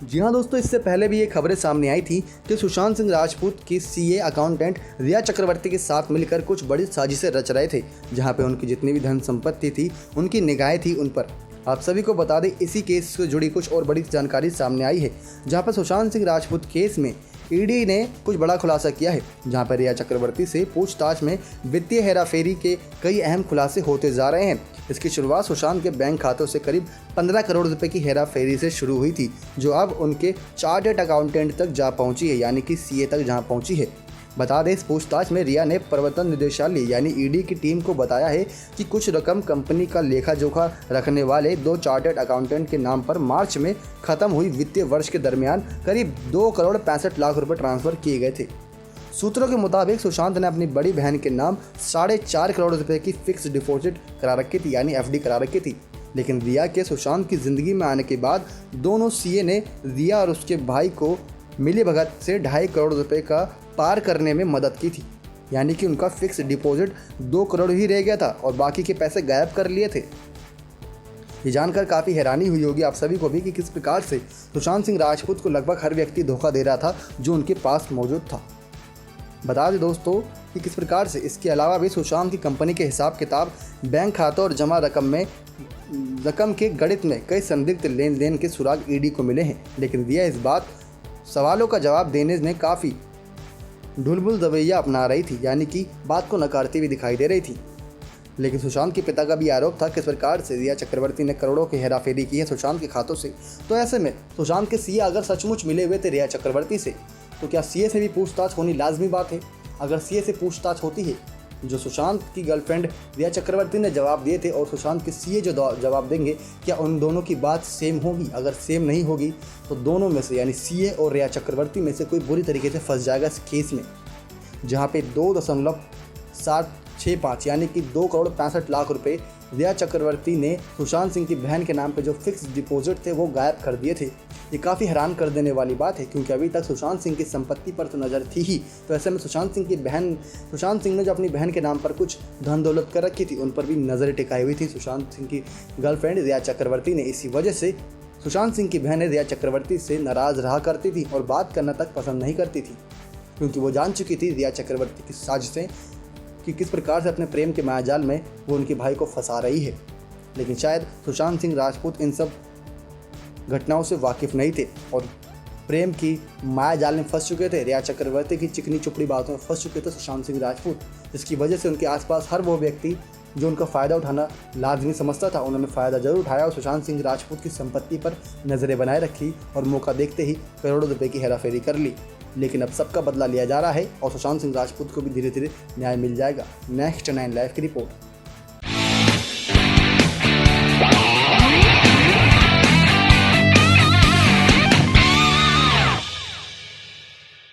जी हाँ दोस्तों, इससे पहले भी ये खबरें सामने आई थी कि सुशांत सिंह राजपूत की सीए अकाउंटेंट रिया चक्रवर्ती के साथ मिलकर कुछ बड़ी साजिशें रच रहे थे, जहां पे उनकी जितनी भी धन संपत्ति थी उनकी निगाहें थी उन पर। आप सभी को बता दें, इसी केस से जुड़ी कुछ और बड़ी जानकारी सामने आई है, जहां पर सुशांत सिंह राजपूत केस में ईडी ने कुछ बड़ा खुलासा किया है, जहां पर रिया चक्रवर्ती से पूछताछ में वित्तीय हेराफेरी के कई अहम खुलासे होते जा रहे हैं। इसकी शुरुआत सुशांत के बैंक खातों से करीब 15 करोड़ रुपए की हेराफेरी से शुरू हुई थी, जो अब उनके चार्टर्ड अकाउंटेंट तक जा पहुंची है, यानी कि सीए तक जहां पहुंची है। बता दें, इस पूछताछ में रिया ने प्रवर्तन निदेशालय यानी ईडी की टीम को बताया है कि कुछ रकम कंपनी का लेखा जोखा रखने वाले 2 चार्टर्ड अकाउंटेंट के नाम पर मार्च में खत्म हुई वित्तीय वर्ष के दरमियान करीब 2 करोड़ 65 लाख रुपए ट्रांसफर किए गए थे। सूत्रों के मुताबिक सुशांत ने अपनी बड़ी बहन के नाम 4.5 करोड़ रुपए की फिक्स डिपॉजिट करा रखी थी, यानी एफडी करा रखी थी। लेकिन रिया के सुशांत की जिंदगी में आने के बाद दोनों सीए ने रिया और उसके भाई को मिली भगत से 2.5 करोड़ रुपए का पार करने में मदद की थी, यानी कि उनका फिक्स डिपॉजिट 2 करोड़ ही रह गया था और बाकी के पैसे गायब कर लिए थे। ये जानकर काफ़ी हैरानी हुई होगी आप सभी को भी कि किस प्रकार से सुशांत सिंह राजपूत को लगभग हर व्यक्ति धोखा दे रहा था जो उनके पास मौजूद था। बता दें दोस्तों कि किस प्रकार से इसके अलावा भी सुशांत की कंपनी के हिसाब किताब, बैंक खातों और जमा रकम के गणित में कई संदिग्ध लेन देन के सुराग ईडी को मिले हैं। लेकिन रिया इस बात सवालों का जवाब देने में काफ़ी ढुलबुल रवैया अपना रही थी, यानी कि बात को नकारती हुई दिखाई दे रही थी। लेकिन सुशांत के पिता का भी आरोप था कि इस प्रकार से रिया चक्रवर्ती ने करोड़ों की हेराफेरी की है सुशांत के खातों से। तो ऐसे में सुशांत के सीए अगर सचमुच मिले हुए थे रिया चक्रवर्ती से, तो क्या सीए से भी पूछताछ होनी लाजमी बात है? अगर सीए से पूछताछ होती है, जो सुशांत की गर्लफ्रेंड रिया चक्रवर्ती ने जवाब दिए थे और सुशांत के सीए जो जवाब देंगे, क्या उन दोनों की बात सेम होगी? अगर सेम नहीं होगी तो दोनों में से यानी सीए और रिया चक्रवर्ती में से कोई बुरी तरीके से फंस जाएगा इस केस में, जहाँ पे 2.765 यानी कि 2 करोड़ 65 लाख रुपए रिया चक्रवर्ती ने सुशांत सिंह की बहन के नाम पे जो फिक्स डिपॉजिट थे वो गायब कर दिए थे। ये काफ़ी हैरान कर देने वाली बात है, क्योंकि अभी तक सुशांत सिंह की संपत्ति पर तो नज़र थी ही। तो ऐसे में सुशांत सिंह ने जो अपनी बहन के नाम पर कुछ धन दौलत कर रखी थी, उन पर भी नज़र टिकाई हुई थी सुशांत सिंह की गर्लफ्रेंड रिया चक्रवर्ती ने। इसी वजह से सुशांत सिंह की बहन रिया चक्रवर्ती से नाराज़ रहा करती थी और बात करना तक पसंद नहीं करती थी, क्योंकि वो जान चुकी थी रिया चक्रवर्ती की साजिशें कि किस प्रकार से अपने प्रेम के मायाजाल में वो उनके भाई को फंसा रही है। लेकिन शायद सुशांत सिंह राजपूत इन सब घटनाओं से वाकिफ़ नहीं थे और प्रेम की मायाजाल में फंस चुके थे। रिया चक्रवर्ती की चिकनी चुपड़ी बातों में फंस चुके थे सुशांत सिंह राजपूत, जिसकी वजह से उनके आसपास हर वो व्यक्ति जो उनका फ़ायदा उठाना लाजमी समझता था, उन्होंने फ़ायदा जरूर उठाया और सुशांत सिंह राजपूत की संपत्ति पर नज़रें बनाए रखी और मौका देखते ही करोड़ों रुपए की हेराफेरी कर ली। लेकिन अब सबका बदला लिया जा रहा है और सुशांत सिंह राजपूत को भी धीरे धीरे न्याय मिल जाएगा। नेक्स्ट 9 लाइव की रिपोर्ट।